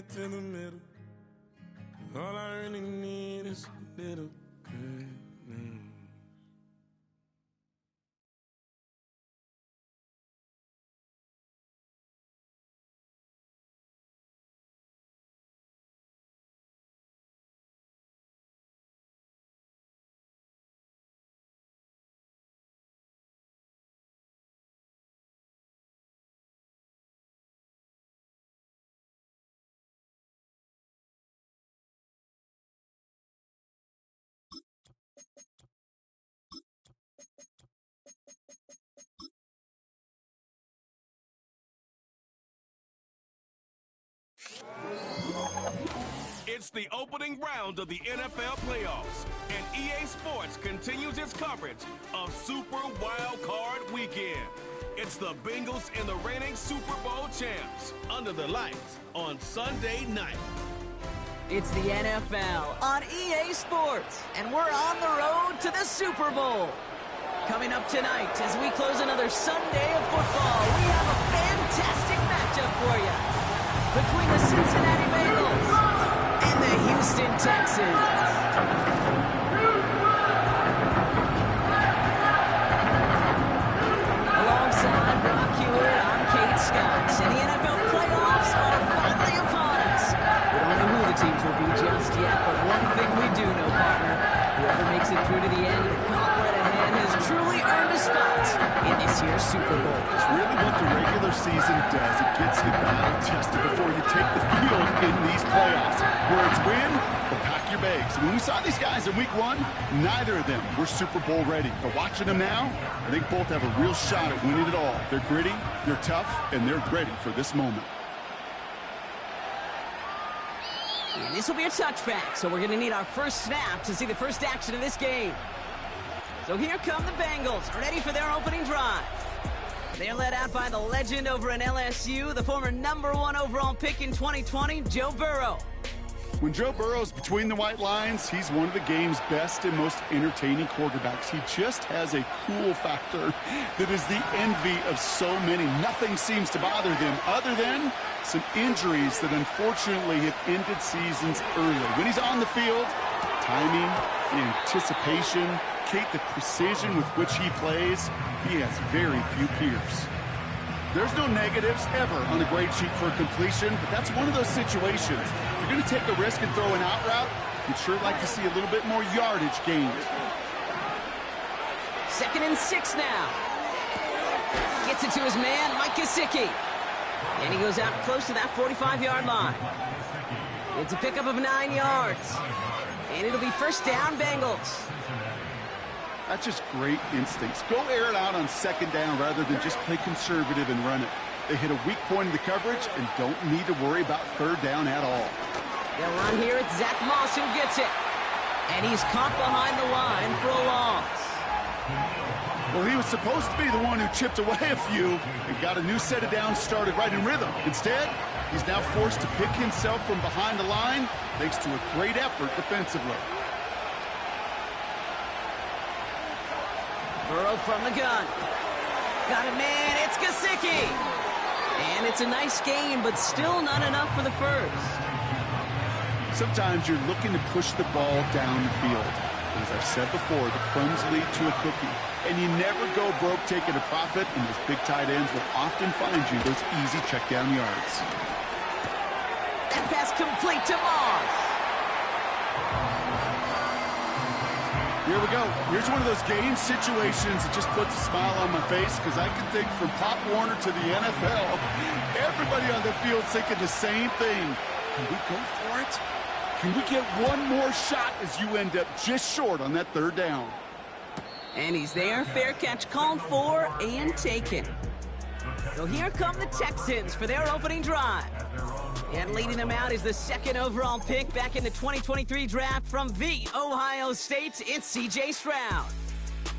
right to the middle. All I really need is a little good news. It's the opening round of the NFL playoffs, and EA Sports continues its coverage of Super Wild Card Weekend. It's the Bengals and the reigning Super Bowl champs under the lights on Sunday night. It's the NFL on EA Sports, and we're on the road to the Super Bowl. Coming up tonight, as we close another Sunday of football, we have a fantastic matchup for you between the Cincinnati Bengals and the Houston Texans. Alongside Brock Hewitt, I'm Kate Scott, and the NFL playoffs are finally upon us. We don't know who the teams will be just yet, but one thing we do know, partner, whoever makes it through to the end of the gauntlet ahead has truly earned a spot in this year's Super Bowl. It's really what the regular season does. It gets you battle tested before you take the field in these playoffs. Where it's win or pack your bags. When we saw these guys in week one, neither of them were Super Bowl ready. But watching them now, I think both have a real shot at winning it all. They're gritty, they're tough, and they're ready for this moment. And this will be a touchback, so we're going to need our first snap to see the first action of this game. So here come the Bengals, ready for their opening drive. They're led out by the legend over in LSU, the former #1 overall pick in 2020, Joe Burrow. When Joe Burrow's between the white lines, he's one of the game's best and most entertaining quarterbacks. He just has a cool factor that is the envy of so many. Nothing seems to bother them other than some injuries that unfortunately have ended seasons early. When he's on the field, timing, the anticipation, Kate, the precision with which he plays, he has very few peers. There's no negatives ever on the grade sheet for completion, but that's one of those situations. If you're going to take a risk and throw an out route, you'd sure like to see a little bit more yardage gained. 2nd and 6 now. Gets it to his man, Mike Gesicki. And he goes out close to that 45-yard line. It's a pickup of 9 yards. And it'll be first down, Bengals. That's just great instincts. Go air it out on 2nd down rather than just play conservative and run it. They hit a weak point in the coverage and don't need to worry about 3rd down at all. They'll run here. It's Zach Moss who gets it. And he's caught behind the line for a loss. Well, he was supposed to be the one who chipped away a few and got a new set of downs started right in rhythm. Instead, he's now forced to pick himself from behind the line thanks to a great effort defensively. Burrow from the gun. Got it, man. It's Gesicki. And it's a nice gain, but still not enough for the first. Sometimes you're looking to push the ball down the field. As I've said before, the crumbs lead to a cookie. And you never go broke taking a profit, and those big tight ends will often find you those easy check down yards. And pass complete to Moss. Here we go. Here's one of those game situations that just puts a smile on my face because I can think from Pop Warner to the NFL, everybody on the field thinking the same thing. Can we go for it? Can we get one more shot as you end up just short on that 3rd down? And he's there. Fair catch called for and taken. So here come the Texans for their opening drive. And leading them out is the 2nd overall pick back in the 2023 draft from the Ohio State. It's C.J. Stroud.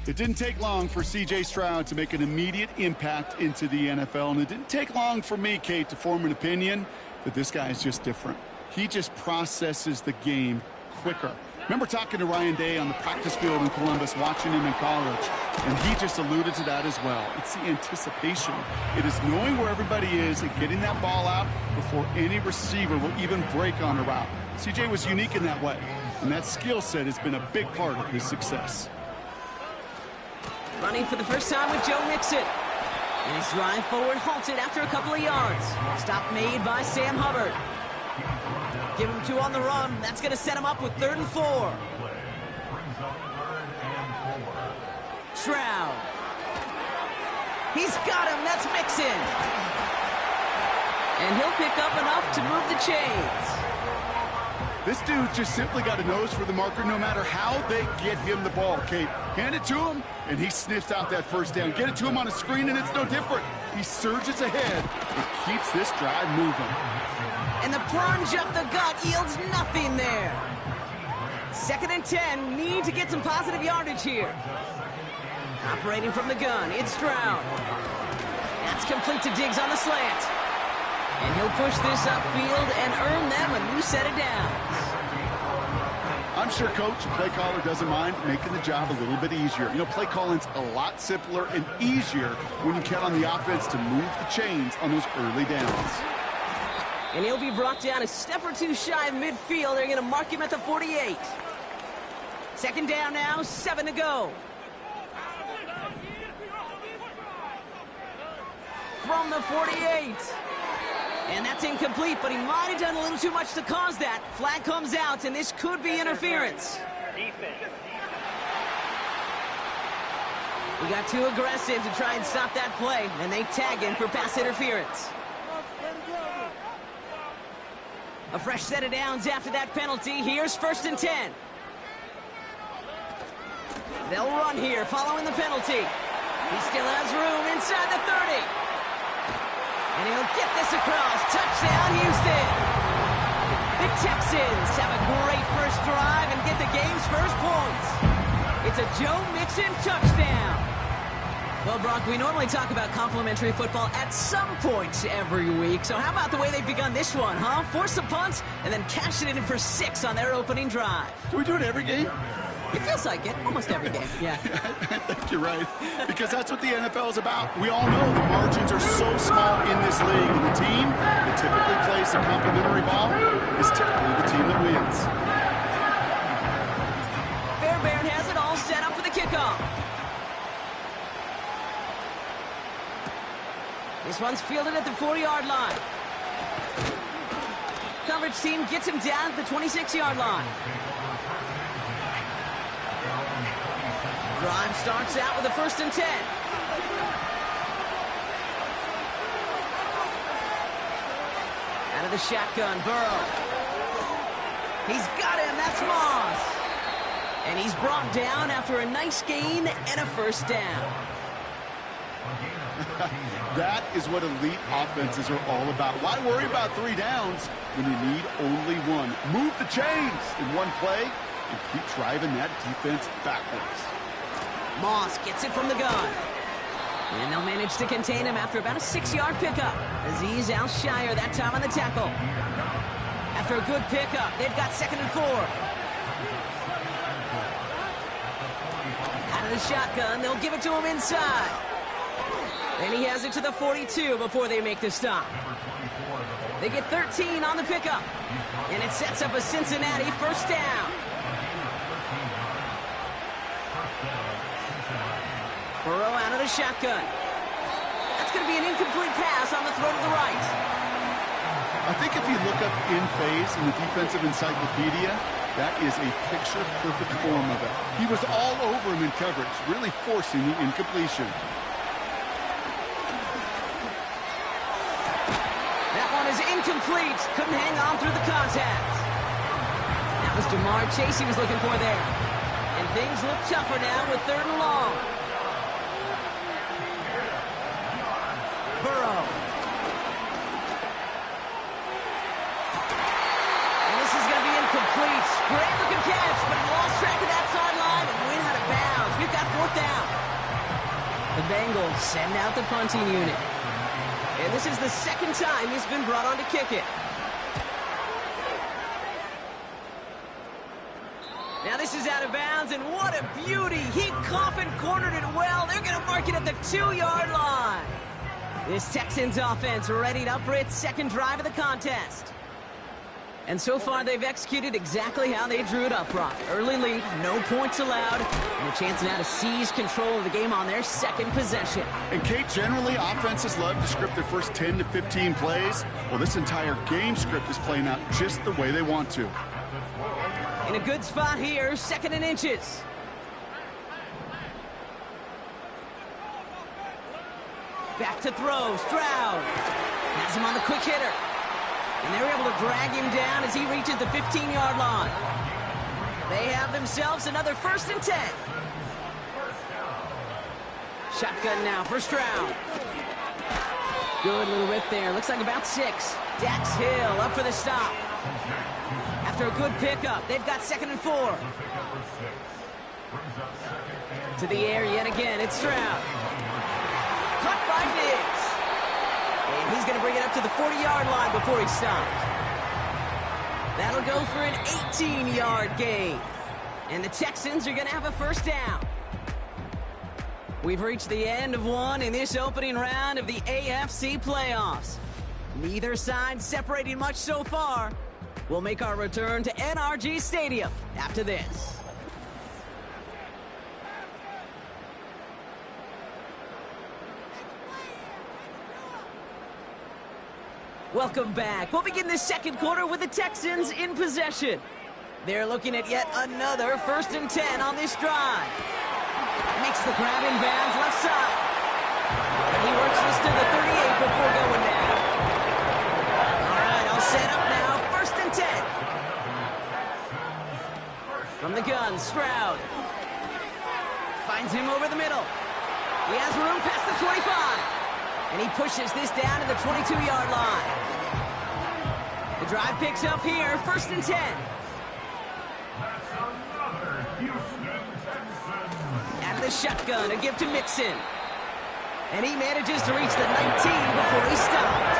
It didn't take long for C.J. Stroud to make an immediate impact into the NFL. And it didn't take long for me, Kate, to form an opinion that this guy is just different. He just processes the game quicker. Remember talking to Ryan Day on the practice field in Columbus, watching him in college, and he just alluded to that as well. It's the anticipation. It is knowing where everybody is and getting that ball out before any receiver will even break on a route. CJ was unique in that way, and that skill set has been a big part of his success. Running for the first time with Joe Mixon. And his drive forward halted after a couple of yards. Stop made by Sam Hubbard. Give him 2 on the run. That's going to set him up with 3rd and 4. Stroud. He's got him. That's Mixon. And he'll pick up enough to move the chains. This dude just simply got a nose for the marker no matter how they get him the ball, Kate. Hand it to him, and he sniffs out that first down. Get it to him on a screen, and it's no different. He surges ahead and keeps this drive moving. And the plunge up the gut yields nothing there. 2nd and 10. Need to get some positive yardage here. Operating from the gun, it's Stroud. That's complete to Diggs on the slant. And he'll push this upfield and earn them a new set of downs. I'm sure Coach and play caller doesn't mind making the job a little bit easier. You know, play calling's a lot simpler and easier when you count on the offense to move the chains on those early downs. And he'll be brought down a step or 2 shy of midfield. They're going to mark him at the 48. 2nd down now, 7 to go. From the 48. And that's incomplete, but he might have done a little too much to cause that. Flag comes out, and this could be interference. He got too aggressive to try and stop that play, and they tag him for pass interference. A fresh set of downs after that penalty. Here's 1st and 10. They'll run here following the penalty. He still has room inside the 30. And he'll get this across. Touchdown, Houston. The Texans have a great first drive and get the game's first points. It's a Joe Mixon touchdown. Well, Brock, we normally talk about complimentary football at some point every week. So how about the way they've begun this one, huh? Force a punt and then cash it in for 6 on their opening drive. Do we do it every game? It feels like it. Almost every game, yeah. I think you're right, because that's what the NFL is about. We all know the margins are so small in this league, and the team that typically plays the complimentary ball is typically the team that wins. Fairbairn has it all set up for the kickoff. This one's fielded at the 40-yard line. Coverage team gets him down at the 26-yard line. Drive starts out with a 1st and 10. Out of the shotgun, Burrow. He's got him, that's Moss. And he's brought down after a nice gain and a 1st down. That is what elite offenses are all about. Why worry about 3 downs when you need only 1? Move the chains in one play and keep driving that defense backwards. Moss gets it from the gun. And they'll manage to contain him after about a 6-yard pickup. Azeez Al-Shire that time on the tackle. After a good pickup, they've got 2nd and 4. Out of the shotgun, they'll give it to him inside. And he has it to the 42 before they make the stop. They get 13 on the pickup. And it sets up a Cincinnati 1st down. Burrow out of the shotgun. That's going to be an incomplete pass on the throw to the right. I think if you look up in phase in the defensive encyclopedia, that is a picture-perfect form of it. He was all over him in coverage, really forcing the incompletion. That one is incomplete. Couldn't hang on through the contact. That was Jamar Chase he was looking for there. And things look tougher now with 3rd and long. Burrow. And this is going to be incomplete. Great looking catch, but he lost track of that sideline and went out of bounds. We've got 4th down. The Bengals send out the punting unit. And this is the 2nd time he's been brought on to kick it. Now this is out of bounds, and what a beauty. He coffin cornered it well. They're going to mark it at the 2-yard line. This Texans offense readied up for its second drive of the contest. And so far, they've executed exactly how they drew it up, Brock. Early lead, no points allowed, and a chance now to seize control of the game on their second possession. And, Kate, generally, offenses love to script their first 10 to 15 plays. Well, this entire game script is playing out just the way they want to. In a good spot here, 2nd and inches. Back to throw, Stroud. Has him on the quick hitter. And they're able to drag him down as he reaches the 15-yard line. They have themselves another 1st and 10. Shotgun now for Stroud. Good little rip there. Looks like about 6. Dax Hill up for the stop. After a good pickup, they've got 2nd and 4. To the air yet again, it's Stroud. Caught by Diggs. And he's going to bring it up to the 40-yard line before he stopped. That'll go for an 18-yard gain. And the Texans are going to have a 1st down. We've reached the end of one in this opening round of the AFC playoffs. Neither side separating much so far. We'll make our return to NRG Stadium after this. Welcome back. We'll begin the second quarter with the Texans in possession. They're looking at yet another 1st and 10 on this drive. Makes the grab in bounds left side. And he works this to the 38 before going down. All right, all set up now. 1st and 10. From the gun, Stroud. Finds him over the middle. He has room past the 25. And he pushes this down to the 22-yard line. The drive picks up here, 1st and 10. Out of the shotgun, a give to Mixon. And he manages to reach the 19 before he stopped.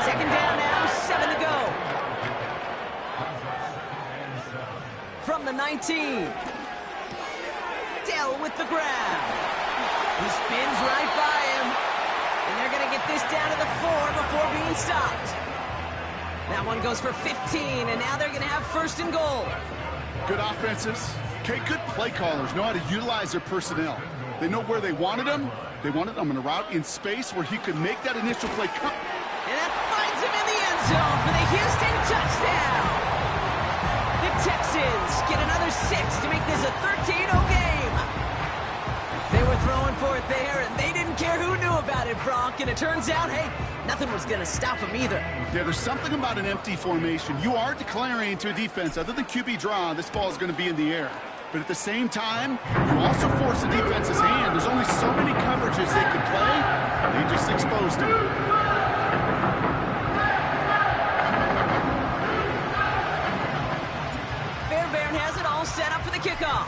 2nd down now, 7 to go. From the 19. Dell with the grab. He spins right by him. And they're going to get this down to the 4 before being stopped. That one goes for 15, and now they're going to have 1st and goal. Good offenses. Okay, good play callers know how to utilize their personnel. They know where they wanted them. They wanted them in a route in space where he could make that initial play come. And that finds him in the end zone for the Houston touchdown. The Texans get another 6 to make this a 13-0 game. They were throwing for it there, and they didn't care who knew about it, Brock. And it turns out, hey, nothing was going to stop them either. Yeah, there's something about an empty formation. You are declaring to a defense, other than QB draw, this ball is going to be in the air. But at the same time, you also force the defense's hand. There's only so many coverages they could play, and they just exposed him. Fairbairn has it all set up for the kickoff.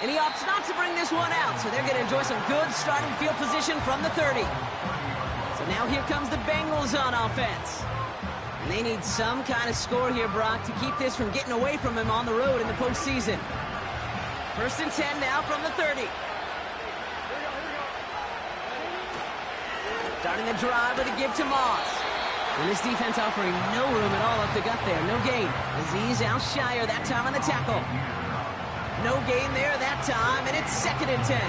And he opts not to bring this one out, so they're going to enjoy some good starting field position from the 30. So now here comes the Bengals on offense. And they need some kind of score here, Brock, to keep this from getting away from him on the road in the postseason. 1st and 10 now from the 30. Starting the drive with a give to Moss. And this defense offering no room at all up the gut there. No gain. Aziz Al-Shire that time on the tackle. No gain there that time, and it's 2nd and 10.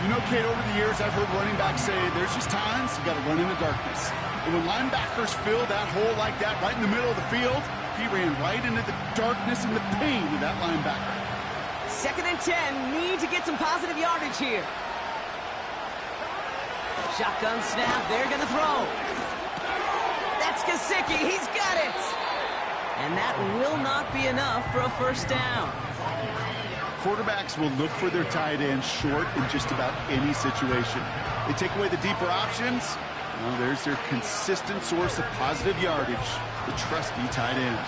You know, Kate, over the years, I've heard running backs say there's just times you got to run in the darkness. And when linebackers fill that hole like that right in the middle of the field, he ran right into the darkness and the pain of that linebacker. 2nd and 10, need to get some positive yardage here. Shotgun snap, they're going to throw. That's Gesicki, he's got it. And that will not be enough for a 1st down. Quarterbacks will look for their tight end short in just about any situation. They take away the deeper options. Well, there's their consistent source of positive yardage, the trusty tight end.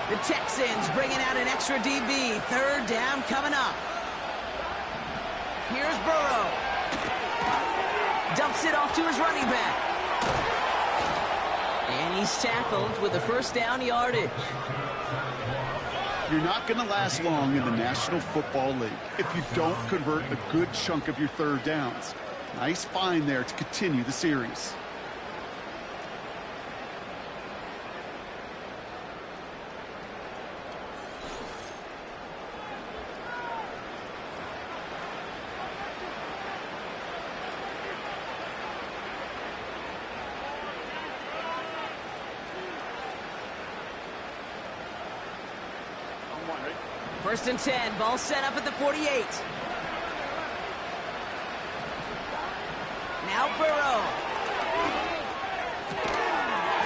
The Texans bringing out an extra DB. 3rd down coming up. Here's Burrow. Dumps it off to his running back. And he's tackled with the first down yardage. You're not going to last long in the National Football League if you don't convert a good chunk of your third downs. Nice find there to continue the series. First and 10, ball set up at the 48. Now Burrow.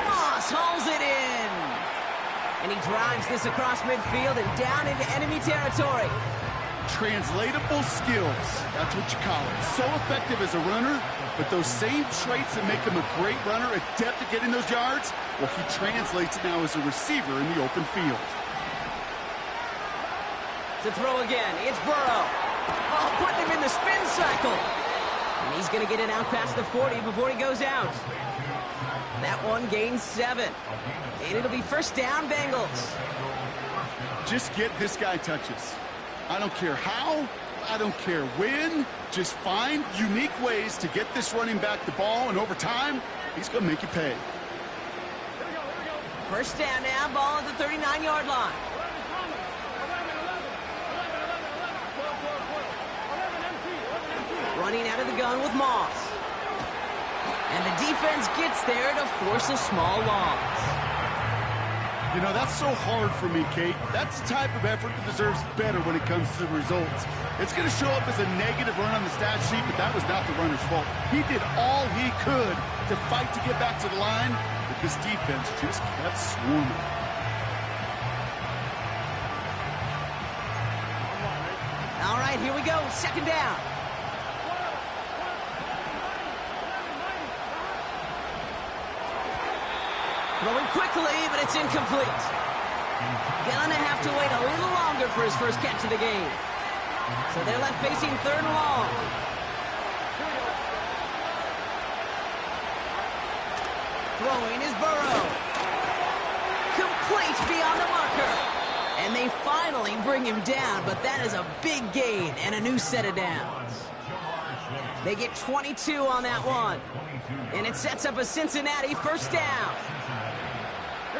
Moss hauls it in. And he drives this across midfield and down into enemy territory. Translatable skills, that's what you call it. So effective as a runner, but those same traits that make him a great runner, adept at getting those yards, well, he translates it now as a receiver in the open field. To throw again, it's Burrow. Oh, putting him in the spin cycle. And he's going to get it out past the 40 before he goes out. That one gains 7. And it'll be first down, Bengals. Just get this guy touches. I don't care how, I don't care when. Just find unique ways to get this running back the ball, and over time, he's going to make you pay. First down now, ball at the 39-yard line. Running out of the gun with Moss. And the defense gets there to force a small loss. You know, that's so hard for me, Kate. That's the type of effort that deserves better when it comes to the results. It's going to show up as a negative run on the stat sheet, but that was not the runner's fault. He did all he could to fight to get back to the line, but this defense just kept swarming. All right, here we go. Second down. Throwing quickly, but it's incomplete. Gonna have to wait a little longer for his first catch of the game. So they're left facing third and long. Throwing is Burrow. Complete beyond the marker. And they finally bring him down, but that is a big gain and a new set of downs. They get 22 on that one. And it sets up a Cincinnati first down.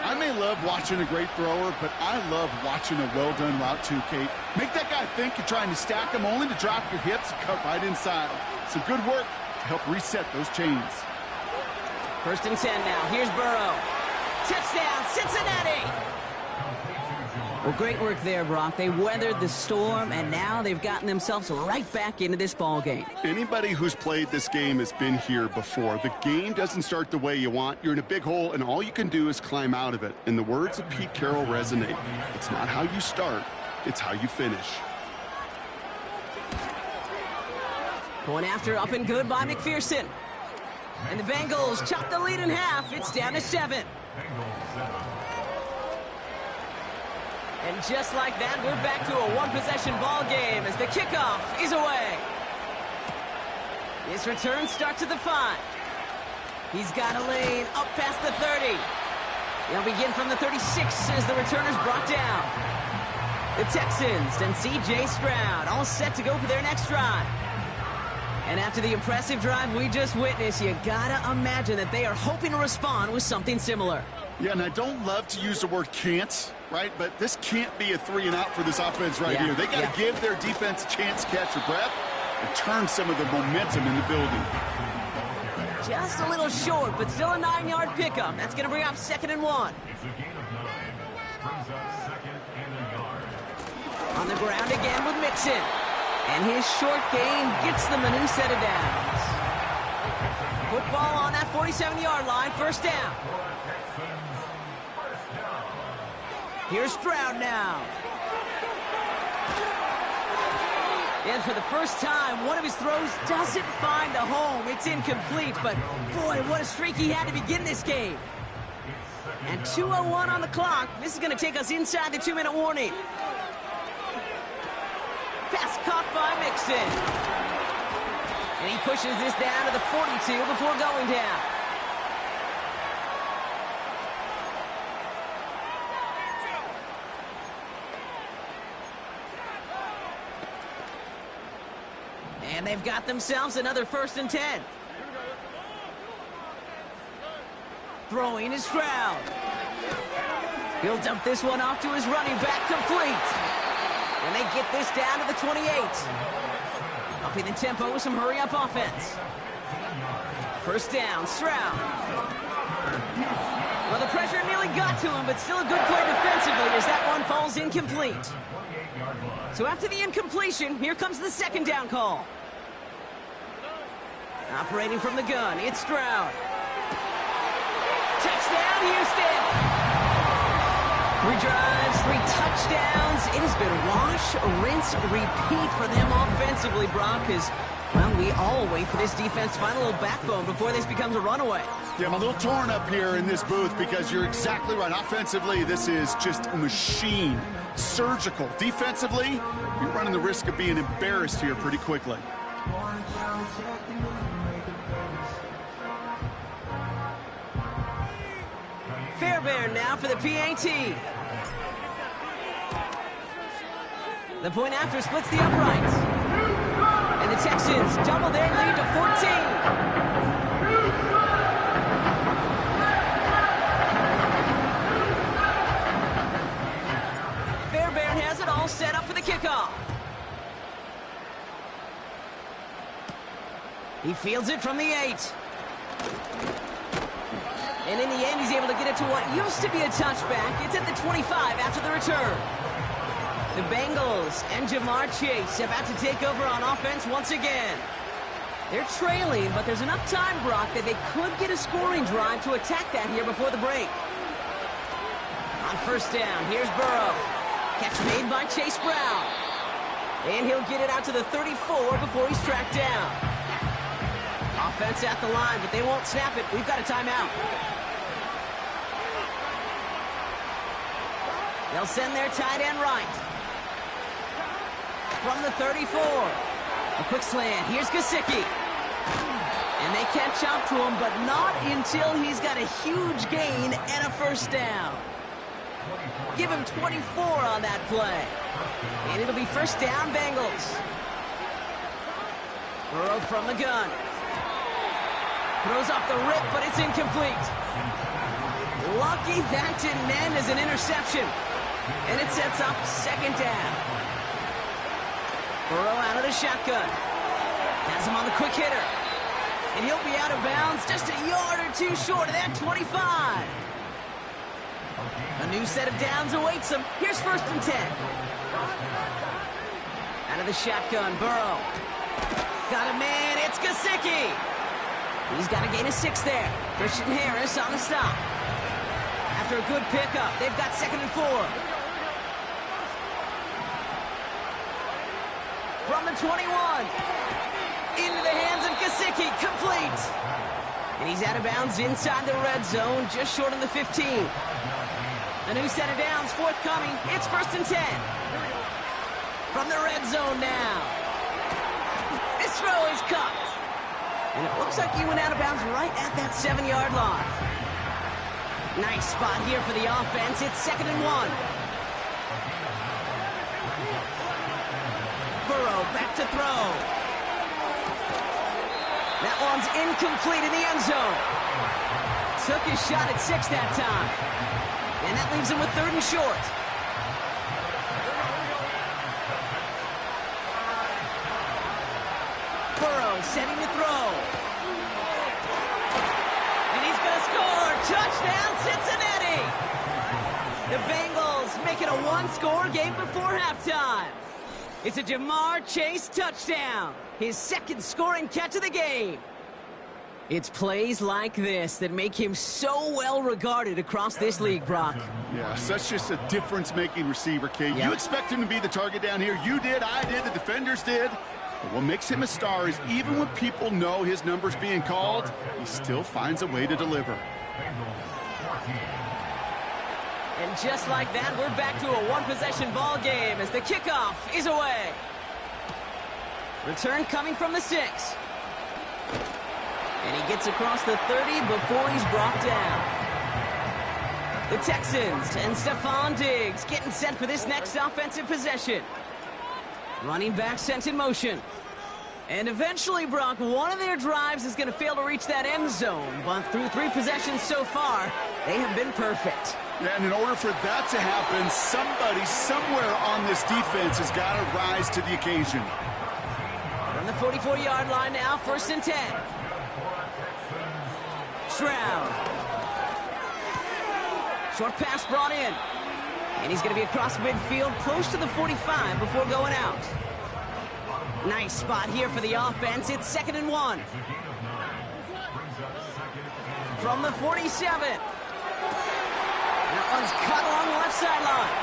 I may love watching a great thrower, but I love watching a well-done route too, Kate. Make that guy think you're trying to stack him only to drop your hips and cut right inside. Some good work to help reset those chains. First and 10 now. Here's Burrow. Touchdown, Cincinnati! Well, great work there, Brock. They weathered the storm, and now they've gotten themselves right back into this ball game. Anybody who's played this game has been here before. The game doesn't start the way you want. You're in a big hole, and all you can do is climb out of it. And the words of Pete Carroll resonate. It's not how you start, it's how you finish. Going after, up and good by McPherson. And the Bengals chop the lead in half. It's down to 7. And just like that, we're back to a one-possession ball game as the kickoff is away. His return starts at the 5. He's got a lane up past the 30. He'll begin from the 36 as the returner's brought down. The Texans and C.J. Stroud all set to go for their next drive. And after the impressive drive we just witnessed, you gotta imagine that they are hoping to respond with something similar. Yeah, and I don't love to use the word can't, right? But this can't be a 3-and-out for this offense right here. They got to give their defense a chance to catch their breath and turn some of the momentum in the building. Just a little short, but still a 9-yard pickup. That's going to bring up 2nd and 1. On the ground again with Mixon. And his short gain gets them a new set of downs. Football on that 47-yard line, first down. Here's Stroud now. And for the first time, one of his throws doesn't find a home. It's incomplete, but boy, what a streak he had to begin this game. And 2:01 on the clock. This is going to take us inside the 2-minute warning. Pass caught by Mixon. And he pushes this down to the 42 before going down. And they've got themselves another 1st and 10. Throwing is Stroud. He'll dump this one off to his running back, complete. And they get this down to the 28. Upping the tempo with some hurry-up offense. 1st down, Stroud. Well, the pressure nearly got to him, but still a good play defensively as that one falls incomplete. So after the incompletion, here comes the 2nd down call. Operating from the gun, it's Stroud. Touchdown, Houston! 3 drives, 3 touchdowns. It has been wash, rinse, repeat for them offensively, Brock, because, well, we all wait for this defense to find a little backbone before this becomes a runaway. Yeah, I'm a little torn up here in this booth because you're exactly right. Offensively, this is just a machine. Surgical. Defensively, you're running the risk of being embarrassed here pretty quickly. Fairbairn now for the PAT. The point after splits the uprights. And the Texans double their lead to 14. Fairbairn has it all set up for the kickoff. He fields it from the 8. And in the end, he's able to get it to what used to be a touchback. It's at the 25 after the return. The Bengals and Jamar Chase about to take over on offense once again. They're trailing, but there's enough time, Brock, that they could get a scoring drive to attack that here before the break. On 1st down, here's Burrow. Catch made by Chase Brown. And he'll get it out to the 34 before he's tracked down. Offense at the line, but they won't snap it. We've got a timeout. They'll send their tight end right. From the 34. A quick slant. Here's Gesicki. And they catch up to him, but not until he's got a huge gain and a 1st down. Give him 24 on that play. And it'll be 1st down, Bengals. Burrow from the gun. Throws off the rip, but it's incomplete. Lucky that didn't end as an interception. And it sets up 2nd down. Burrow out of the shotgun. Has him on the quick hitter. And he'll be out of bounds just a yard or 2 short of that 25. A new set of downs awaits him. Here's 1st and 10. Out of the shotgun, Burrow. Got a man, it's Gesicki. He's got a gain of 6 there. Christian Harris on the stop. After a good pickup, they've got 2nd and 4. From the 21. Into the hands of Gesicki, complete. And he's out of bounds inside the red zone, just short of the 15. A new set of downs forthcoming. It's 1st and 10. From the red zone now. This throw is cut. And it looks like he went out of bounds right at that 7-yard line. Nice spot here for the offense. It's 2nd and 1. Burrow back to throw. That one's incomplete in the end zone. Took his shot at 6 that time. And that leaves him with 3rd and short. Burrow setting to throw. And he's going to score. Touchdown, Cincinnati. The Bengals make it a 1-score game before halftime. It's a Jamar Chase touchdown. His 2nd scoring catch of the game. It's plays like this that make him so well regarded across this league, Brock. Yeah, such just a difference-making receiver, Kate. Yep. You expect him to be the target down here. You did, I did, the defenders did. But what makes him a star is even when people know his number's being called, he still finds a way to deliver. And just like that, we're back to a 1-possession ball game as the kickoff is away. Return coming from the 6. And he gets across the 30 before he's brought down. The Texans and Stephon Diggs getting set for this next offensive possession. Running back sent in motion. And eventually, Brock, one of their drives is going to fail to reach that end zone. But through 3 possessions so far, they have been perfect. Yeah, and in order for that to happen, somebody somewhere on this defense has got to rise to the occasion. From the 44-yard line now, 1st and 10. Stroud. Short pass brought in. And he's going to be across midfield, close to the 45 before going out. Nice spot here for the offense. It's 2nd and 1. From the 47. That one's cut along the left sideline.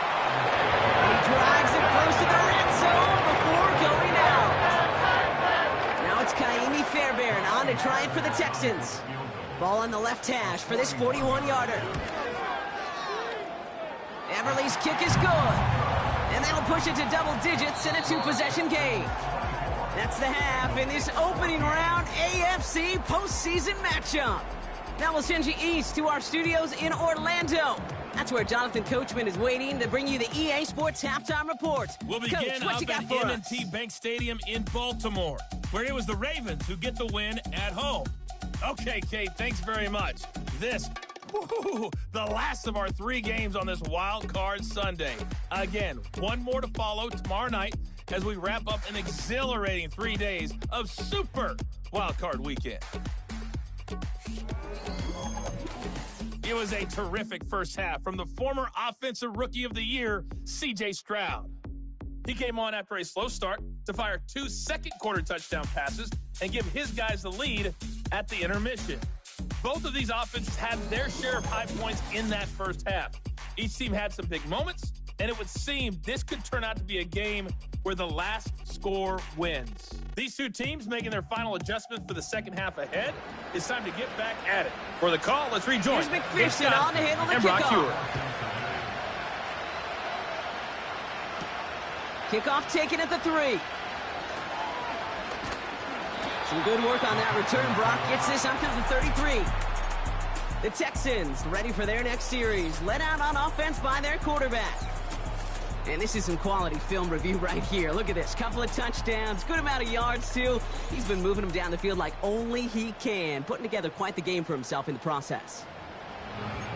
He drives it close to the red zone before going out. Now it's Kaimi Fairbairn on to try it for the Texans. Ball on the left hash for this 41-yarder. Everly's kick is good. And that'll push it to double digits in a 2-possession game. That's the half in this opening round AFC postseason matchup. Now we'll send you east to our studios in Orlando. That's where Jonathan Coachman is waiting to bring you the EA Sports Halftime Report. We'll begin up at M&T Bank Stadium in Baltimore, where it was the Ravens who get the win at home. Okay, Kate, thanks very much. This, the last of our 3 games on this Wild Card Sunday. Again, one more to follow tomorrow night as we wrap up an exhilarating 3 days of Super Wild Card Weekend. It was a terrific first half from the former Offensive Rookie of the Year, C.J. Stroud. He came on after a slow start to fire 2 second-quarter touchdown passes and give his guys the lead at the intermission. Both of these offenses had their share of high points in that first half. Each team had some big moments, and it would seem this could turn out to be a game where the last score wins. These 2 teams making their final adjustment for the second half ahead. It's time to get back at it. For the call, let's rejoin Here's McPherson on to handle the and Brock kickoff. Hewer. Kickoff taken at the 3. Some good work on that return. Brock gets this up to the 33. The Texans ready for their next series. Led out on offense by their quarterback. And this is some quality film review right here. Look at this. Couple of touchdowns. Good amount of yards, too. He's been moving them down the field like only he can. Putting together quite the game for himself in the process.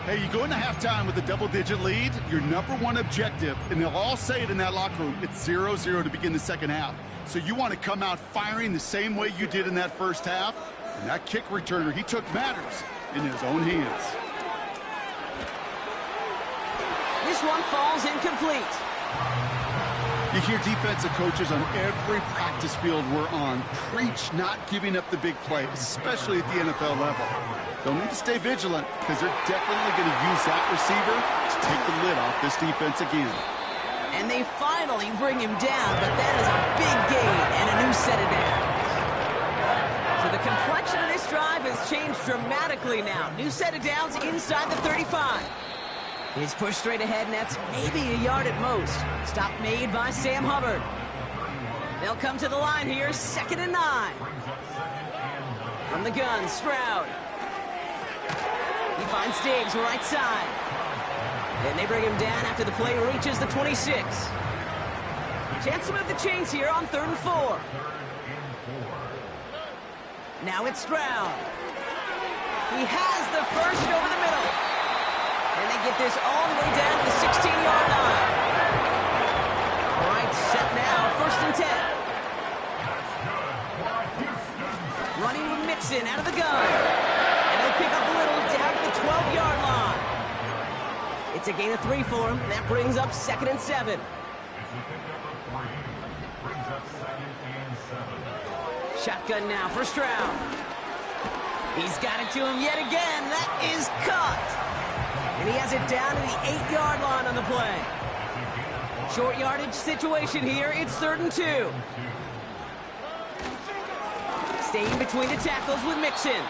Hey, you go into halftime with a double-digit lead, your number one objective, and they'll all say it in that locker room, it's 0-0 to begin the second half. So you want to come out firing the same way you did in that first half. And that kick returner, he took matters in his own hands. This one falls incomplete. You hear defensive coaches on every practice field we're on preach not giving up the big plays, especially at the NFL level. They'll need to stay vigilant because they're definitely going to use that receiver to take the lid off this defense again. And they finally bring him down, but that is a big gain and a new set of downs. So the complexion of this drive has changed dramatically now. New set of downs inside the 35. He's pushed straight ahead, and that's maybe a yard at most. Stop made by Sam Hubbard. They'll come to the line here, 2nd and 9. From the gun, Stroud. He finds Diggs right side. And they bring him down after the play reaches the 26. Chance to move the chains here on 3rd and 4. Now it's Stroud. He has the first over the middle. And they get this all the way down to the 16-yard line. All right, set now, 1st and 10. Running with Mixon out of the gun. And he'll pick up a little down to the 12-yard line. It's a gain of 3 for him. That brings up 2nd and 7. Shotgun now for Stroud. He's got it to him yet again. That is caught. And he has it down to the 8-yard line on the play. Short yardage situation here. It's 3rd and 2. Staying between the tackles with Mixon.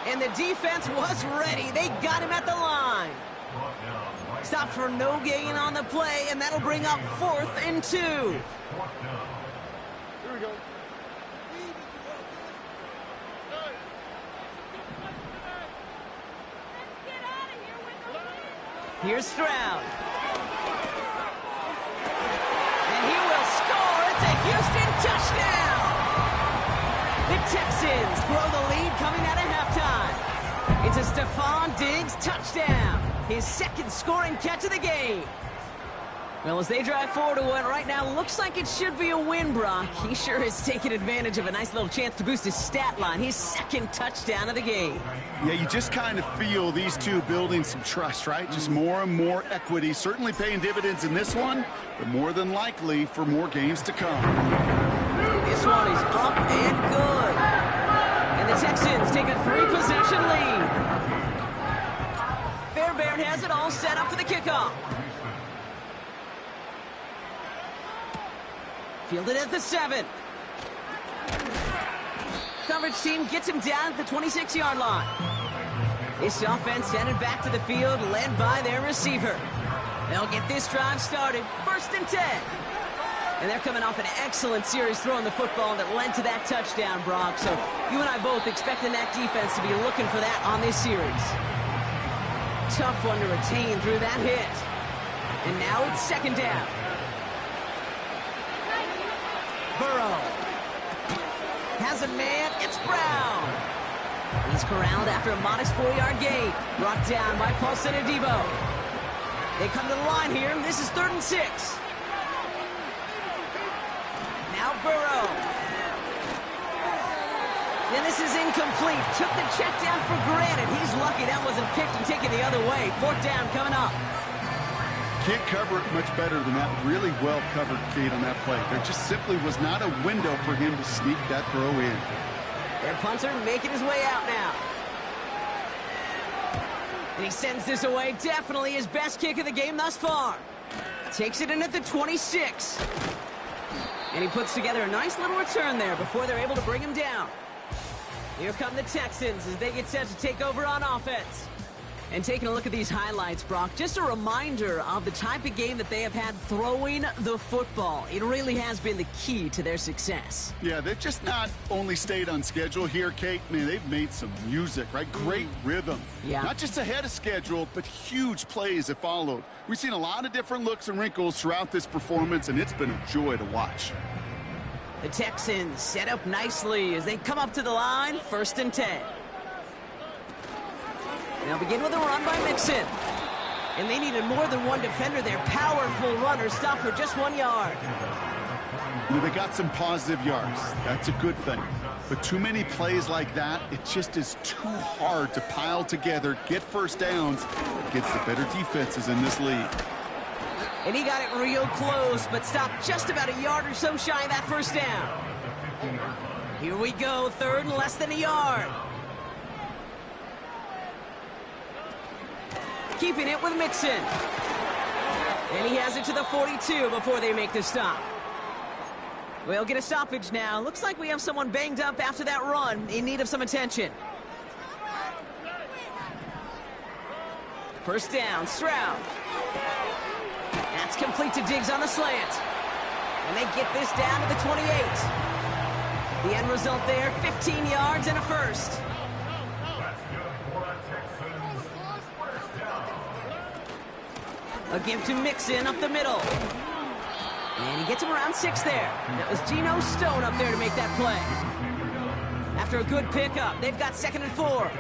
And the defense was ready. They got him at the line. Stop for no gain on the play, and that'll bring up 4th and 2. Here we go. Here's Stroud. And he will score. It's a Houston touchdown. Texans grow the lead coming out of halftime. It's a Stephon Diggs touchdown. His second scoring catch of the game. Well, as they drive forward to what right now looks like it should be a win, Brock. He sure is taking advantage of a nice little chance to boost his stat line. His second touchdown of the game. Yeah, you just kind of feel these two building some trust, right? Just more and more equity. Certainly paying dividends in this one, but more than likely for more games to come. This one is up and good. And the Texans take a 3-possession lead. Fairbairn has it all set up for the kickoff. Fielded at the 7. Coverage team gets him down at the 26-yard line. This offense headed back to the field, led by their receiver. They'll get this drive started, 1st and 10. And they're coming off an excellent series throwing the football that led to that touchdown, Brock. So you and I both expecting that defense to be looking for that on this series. Tough one to retain through that hit. And now it's 2nd down. Burrow has a man. It's Brown. He's corralled after a modest 4-yard gain. Brought down by Paulson and Debo. They come to the line here. This is 3rd and 6. Now Burrow. And this is incomplete. Took the check down for granted. He's lucky that wasn't picked and taken the other way. 4th down coming up. Can't cover it much better than that. Really well covered, Kate, on that play. There just simply was not a window for him to sneak that throw in. Their punter making his way out now. And he sends this away. Definitely his best kick of the game thus far. Takes it in at the 26. And he puts together a nice little return there before they're able to bring him down. Here come the Texans as they get set to take over on offense. And taking a look at these highlights, Brock, just a reminder of the type of game that they have had throwing the football. It really has been the key to their success. Yeah, they've just not only stayed on schedule here, Kate. Man, they've made some music, right? Great rhythm. Yeah. Not just ahead of schedule, but huge plays have followed. We've seen a lot of different looks and wrinkles throughout this performance, and it's been a joy to watch. The Texans set up nicely as they come up to the line, 1st and 10. They'll begin with a run by Mixon. And they needed more than one defender there. Powerful runner, stopped for just 1 yard. You know, they got some positive yards. That's a good thing. But too many plays like that, it just is too hard to pile together, get first downs against the better defenses in this league. And he got it real close, but stopped just about a yard or so shy of that 1st down. Here we go, 3rd and less than a yard. Keeping it with Mixon. And he has it to the 42 before they make the stop. We'll get a stoppage now. Looks like we have someone banged up after that run, in need of some attention. 1st down, Stroud. That's complete to Diggs on the slant. And they get this down to the 28. The end result there, 15 yards and a 1st. A give to Mixon up the middle. And he gets him around 6 there. That was Geno Stone up there to make that play. After a good pickup, they've got 2nd and 4.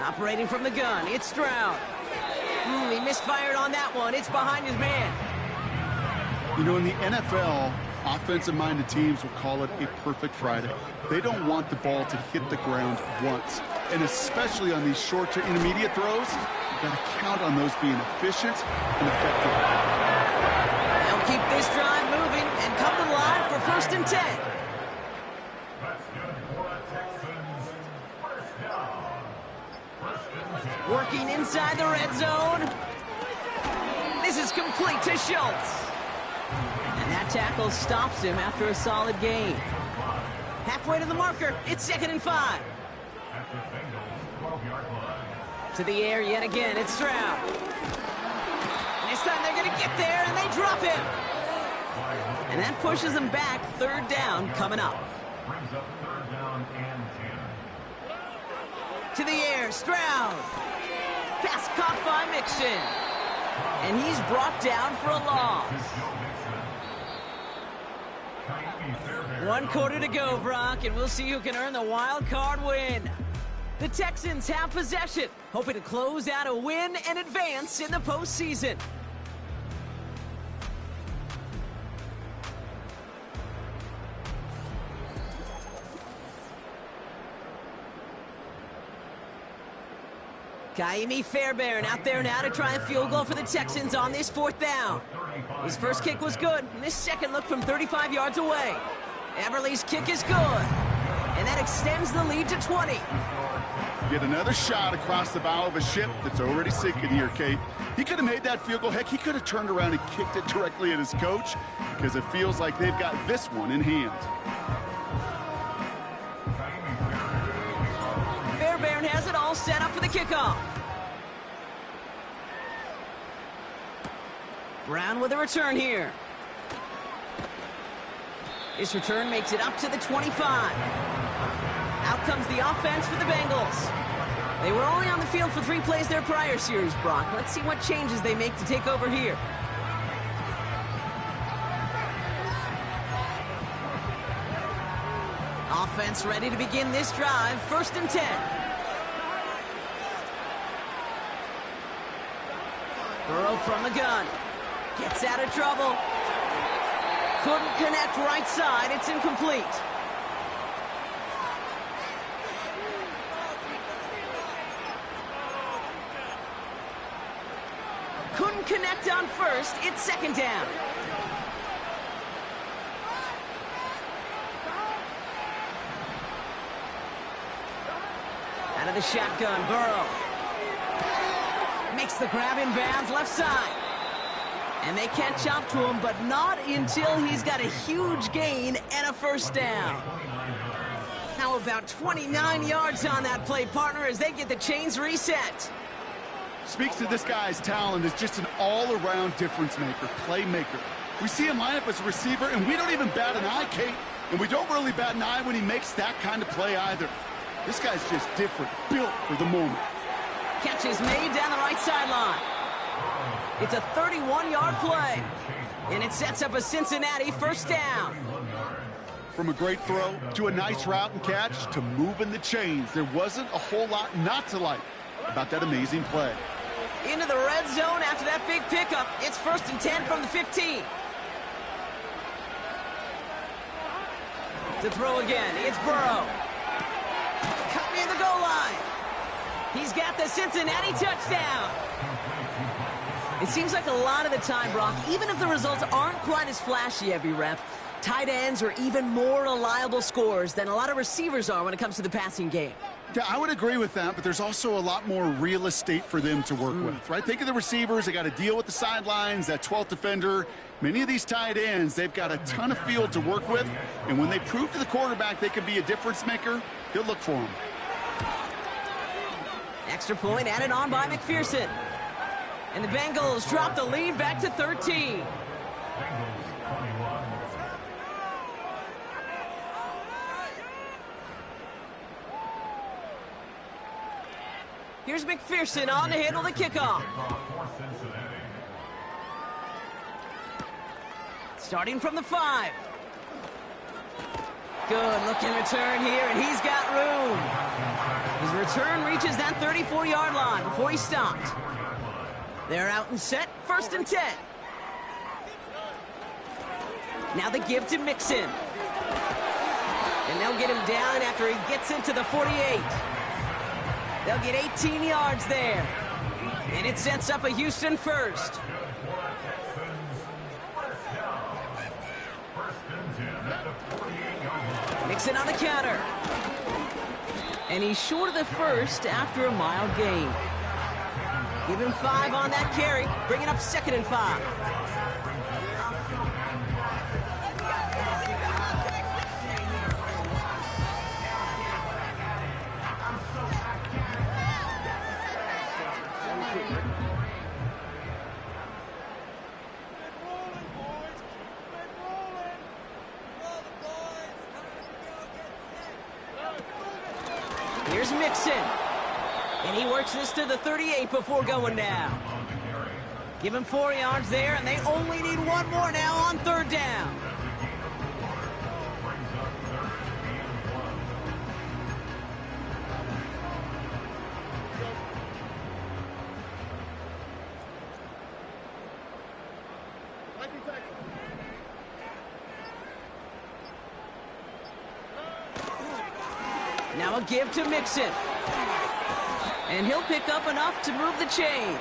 Operating from the gun, it's Stroud. He misfired on that one. It's behind his man. You know, in the NFL, offensive-minded teams will call it a perfect Friday. They don't want the ball to hit the ground once. And especially on these short to intermediate throws, you've got to count on those being efficient and effective. They'll keep this drive moving and come to the line for 1st and 10. Working inside the red zone. This is complete to Schultz. And that tackle stops him after a solid gain. Halfway to the marker, it's 2nd and 5. To the air yet again, it's Stroud. And this time they're going to get there, and they drop him. And that pushes them back, 3rd down coming up. To the air, Stroud. Pass caught by Mixon. And he's brought down for a loss. One quarter to go, Brock, and we'll see who can earn the wild card win. The Texans have possession, hoping to close out a win and advance in the postseason. Kaimi Fairbairn out there now to try a field goal for the Texans on this 4th down. His first kick was good, and this second look from 35 yards away. Everly's kick is good, and that extends the lead to 20. Get another shot across the bow of a ship that's already sinking here, Kate. He could have made that field goal. Heck, he could have turned around and kicked it directly at his coach because it feels like they've got this one in hand. Fairbairn has it all set up for the kickoff. Brown with a return here. This return makes it up to the 25. Out comes the offense for the Bengals. They were only on the field for 3 plays their prior series, Brock. Let's see what changes they make to take over here. Offense ready to begin this drive. 1st and 10. Burrow from the gun. Gets out of trouble. Couldn't connect right side. It's incomplete. Couldn't connect on 1st. It's 2nd down. Out of the shotgun, Burrow. Makes the grab in bounds left side. And they catch up to him, but not until he's got a huge gain and a 1st down. How about 29 yards on that play, partner, as they get the chains reset. Speaks to this guy's talent as just an all-around difference maker, playmaker. We see him line up as a receiver, and we don't even bat an eye, Kate. And we don't really bat an eye when he makes that kind of play either. This guy's just different, built for the moment. Catch is made down the right sideline. It's a 31-yard play, and it sets up a Cincinnati 1st down. From a great throw to a nice route and catch to moving the chains, there wasn't a whole lot not to like about that amazing play. Into the red zone after that big pickup. It's 1st and 10 from the 15. To throw again, it's Burrow. Cut near the goal line. He's got the Cincinnati touchdown. It seems like a lot of the time, Brock, even if the results aren't quite as flashy every rep, tight ends are even more reliable scorers than a lot of receivers are when it comes to the passing game. Yeah, I would agree with that, but there's also a lot more real estate for them to work with, right? Think of the receivers. They got to deal with the sidelines, that 12th defender. Many of these tight ends, they've got a ton of field to work with, and when they prove to the quarterback they can be a difference maker, he'll look for them. Extra point added on by McPherson. And the Bengals drop the lead back to 13. Here's McPherson on to handle the kickoff. Starting from the 5. Good looking return here, and he's got room. His return reaches that 34-yard line before he stopped. They're out and set, 1st and 10. Now the give to Mixon. And they'll get him down after he gets into the 48. They'll get 18 yards there. And it sets up a Houston 1st. Mixon on the counter. And he's short of the 1st after a mild gain. Give him 5 on that carry, bringing up 2nd and 5. Here's Mixon. And he works this to the 38 before going down. Give him 4 yards there, and they only need 1 more now on 3rd down. Now a give to Mixon. And he'll pick up enough to move the chains.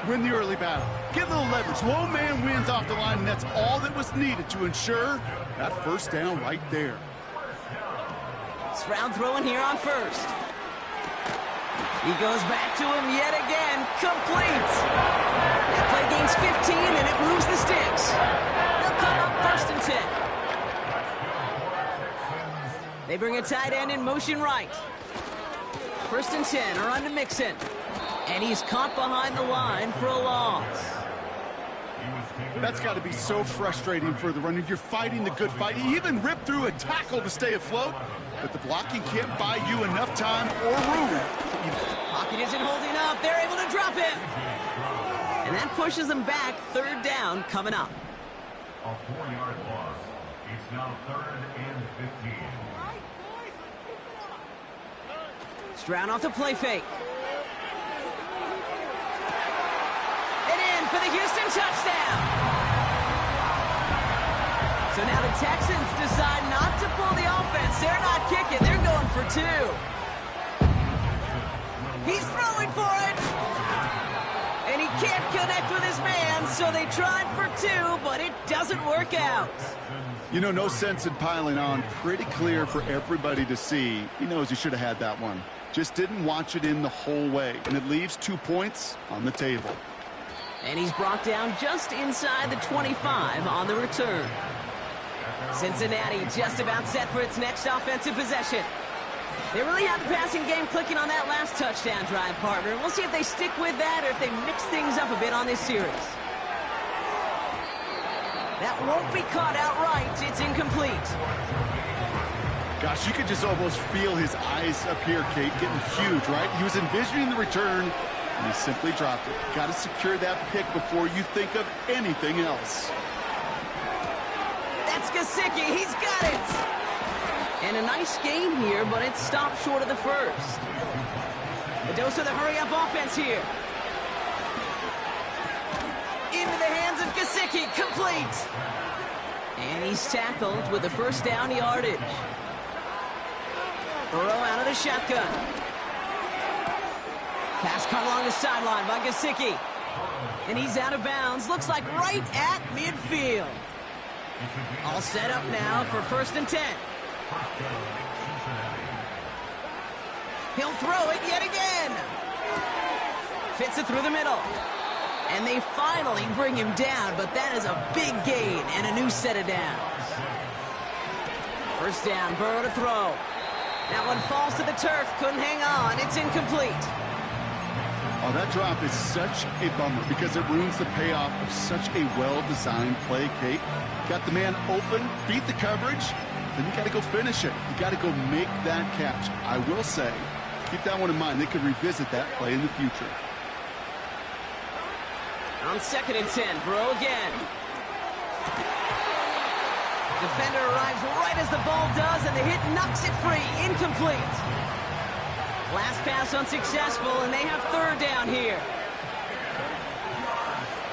Win the early battle. Get a little leverage. Low man wins off the line, and that's all that was needed to ensure that first down right there. Stroud throwing here on first. He goes back to him yet again. Complete. That play gains 15, and it moves the sticks. They'll come up 1st and 10. They bring a tight end in motion right. 1st and 10 are on to Mixon. And he's caught behind the line for a loss. That's got to be so frustrating for the runner. You're fighting the good fight. He even ripped through a tackle to stay afloat, but the blocking can't buy you enough time or room. Pocket isn't holding up. They're able to drop him. And that pushes them back. 3rd down coming up. A 4-yard loss. It's now 3rd and 15. Stroud off the play fake. For the Houston touchdown. So now the Texans decide not to pull the offense. They're not kicking. They're going for 2. He's throwing for it. And he can't connect with his man, so they tried for 2, but it doesn't work out. You know, no sense in piling on. Pretty clear for everybody to see. He knows he should have had that one. Just didn't watch it in the whole way. And it leaves 2 points on the table. And he's brought down just inside the 25 on the return. Cincinnati just about set for its next offensive possession. They really have the passing game clicking on that last touchdown drive, partner. We'll see if they stick with that or if they mix things up a bit on this series. That won't be caught outright. It's incomplete. Gosh, you could just almost feel his eyes up here, Kate, getting huge, right? He was envisioning the return, and he simply dropped it. Got to secure that pick before you think of anything else. That's Gesicki. He's got it. And a nice gain here, but it stopped short of the first. A dose of the hurry-up offense here. Into the hands of Gesicki. Complete. And he's tackled with the first down yardage. Burrow out of the shotgun. Pass caught along the sideline by Gesicki. And he's out of bounds. Looks like right at midfield. All set up now for 1st and 10. He'll throw it yet again. Fits it through the middle. And they finally bring him down, but that is a big gain and a new set of downs. 1st down, Burrow to throw. That one falls to the turf, couldn't hang on. It's incomplete. Oh, that drop is such a bummer because it ruins the payoff of such a well-designed play, Kate. Got the man open, beat the coverage, then you got to go finish it. You got to go make that catch. I will say, keep that one in mind. They could revisit that play in the future. On 2nd and 10, Burrow again. Defender arrives right as the ball does, and the hit knocks it free. Incomplete. Last pass unsuccessful, and they have 3rd down here.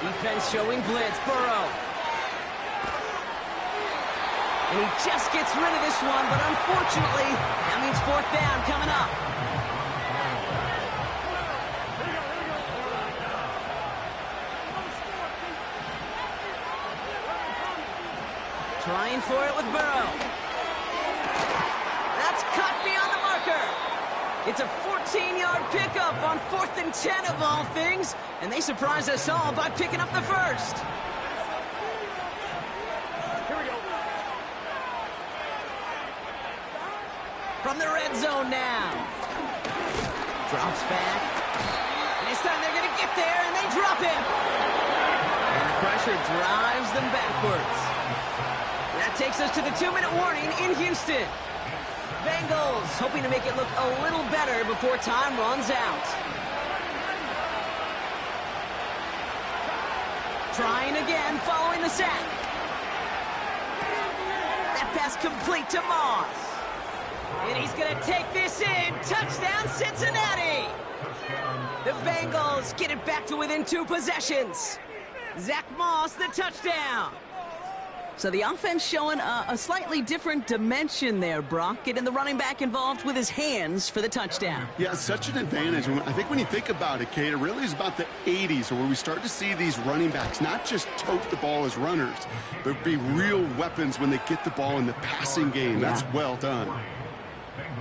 Defense showing blitz. Burrow. And he just gets rid of this one, but unfortunately, that means 4th down coming up. Trying for it with Burrow. That's cut beyond the marker. It's a 14-yard pickup on 4th and 10 of all things, and they surprise us all by picking up the first. Here we go. From the red zone now. Drops back. And this time they're going to get there, and they drop him. And the pressure drives them backwards. That takes us to the 2-minute warning in Houston. Bengals hoping to make it look a little better before time runs out. Trying again following the sack. That pass complete to Moss. And he's going to take this in. Touchdown, Cincinnati. The Bengals get it back to within 2 possessions. Zach Moss, the touchdown. So the offense showing a slightly different dimension there, Brock, getting the running back involved with his hands for the touchdown. Yeah, such an advantage. I think when you think about it, Kate, it really is about the 80s where we start to see these running backs not just tote the ball as runners, but be real weapons when they get the ball in the passing game. That's well done.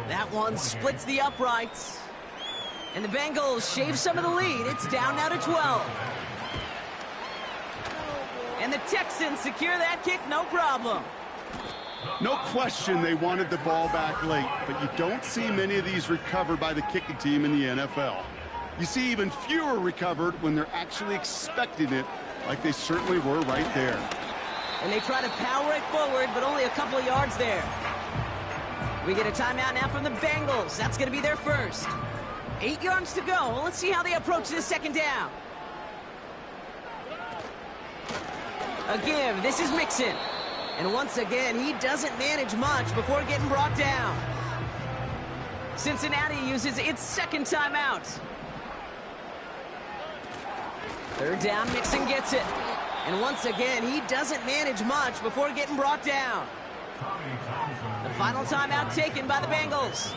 That one splits the uprights. And the Bengals shave some of the lead. It's down now to 12. And the Texans secure that kick, no problem. No question they wanted the ball back late, but you don't see many of these recovered by the kicking team in the NFL. You see even fewer recovered when they're actually expecting it, like they certainly were right there. And they try to power it forward, but only a couple of yards there. We get a timeout now from the Bengals. That's going to be their first. 8 yards to go. Well, let's see how they approach this second down. A give. This is Mixon. And once again, he doesn't manage much before getting brought down. Cincinnati uses its second timeout. Third down, Mixon gets it. And once again, he doesn't manage much before getting brought down. The final timeout taken by the Bengals.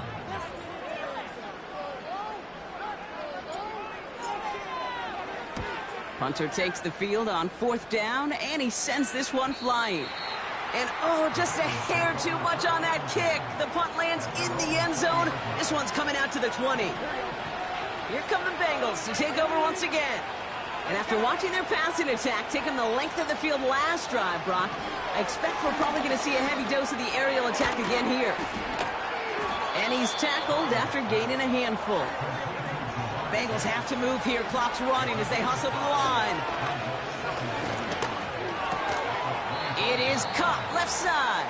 Punter takes the field on fourth down, and he sends this one flying. And, oh, just a hair too much on that kick. The punt lands in the end zone. This one's coming out to the 20. Here come the Bengals to take over once again. And after watching their passing attack taking the length of the field last drive, Brock, I expect we're probably going to see a heavy dose of the aerial attack again here. And he's tackled after gaining a handful. Bengals have to move here. Clock's running as they hustle to the line. It is caught left side.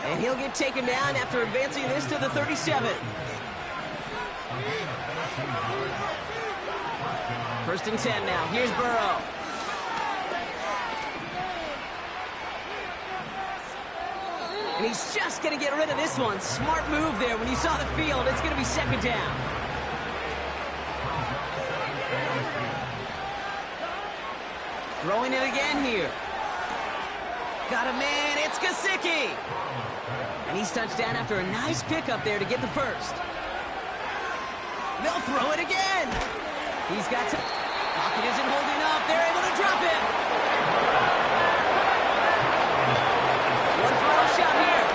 And he'll get taken down after advancing this to the 37. First and 10 now. Here's Burrow. And he's just going to get rid of this one. Smart move there. When you saw the field, it's going to be second down. Throwing it again here. Got a man, it's Gesicki. And he's touched down after a nice pickup there to get the first. They'll throw it again. He's got to... Pocket isn't holding up. They're able to drop it. One final shot here.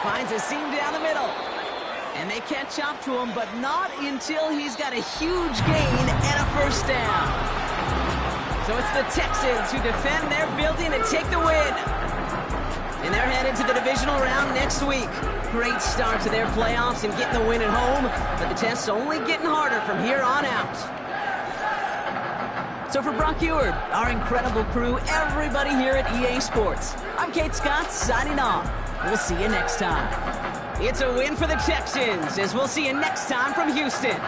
Finds a seam down the middle. And they catch up to him, but not until he's got a huge gain and a first down. So it's the Texans who defend their building and take the win. And they're headed to the divisional round next week. Great start to their playoffs and getting the win at home, but the test's only getting harder from here on out. So for Brock Eward, our incredible crew, everybody here at EA Sports, I'm Kate Scott signing off. We'll see you next time. It's a win for the Texans, as we'll see you next time from Houston.